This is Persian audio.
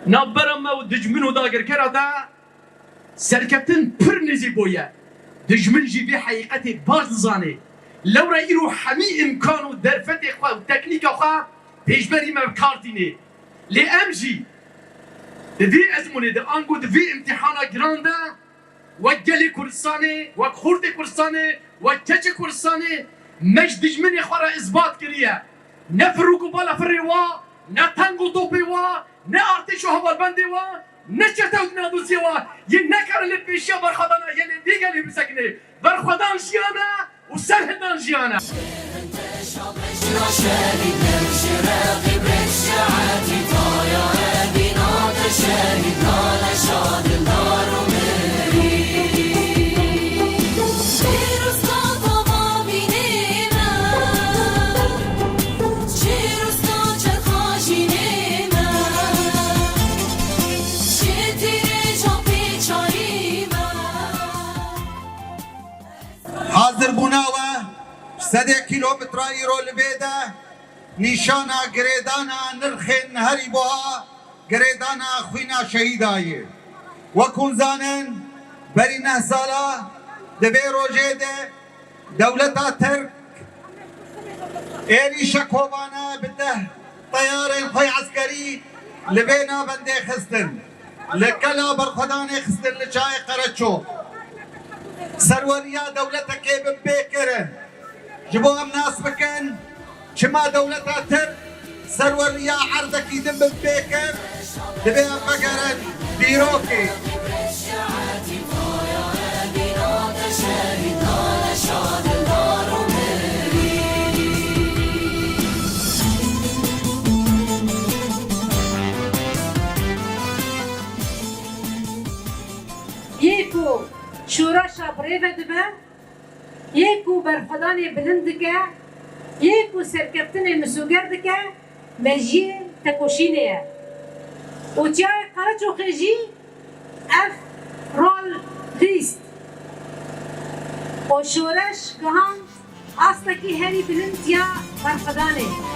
نابرم و دجمن و داگر کرده سرکتن پر نزی بویه دجمن جیوی حقیقت باز زانه لورا ایرو همی امکان و درفت خواه و تکنیک خواه پیشبری مبکارتینه لی ام جی دوی ازمونه ده آنگو دوی امتحانا گرانده و گلی کردستانه و خورد کردستانه و چچ کردستانه مش دجمن خواه را اثبات کریه نه فروکو بالا فری وا نه تنگو توپی وا نه آرتش و هوالبندی وا نه چتاوک نادوسی وا یه نکرلی پیشیا برخدانه یه دیگلی بسکنه برخدان جیانه و سرهدان جیانه حاضر بوناوه 100 کیلومتر ایرو لبیده نیشانا گریدانا نرخین هری بوها گریدانا خوینا شهیدایه وکون زانن بری 9 سالا دبی روژه ده دولتا ترک ایری شکوبانا بده طیارین خوی عسکری لبینا بنده خستن لکلا برخدان خستن لچای قرچو سروریا دولتا که ببکرن جبو هم ناس بکن چما دولتا تر سروریا عرضکی دم ببکر دبی هم بگرن بیروکی یکو شوراشا بریوه دبه یکو برخدان بلند که یکو سرکفتن مسوگر دکه مجیه تکوشینه و جای قرچ و خیجی اف رول دیست و شورش گهان اصلا که هری بلند یا برخدانه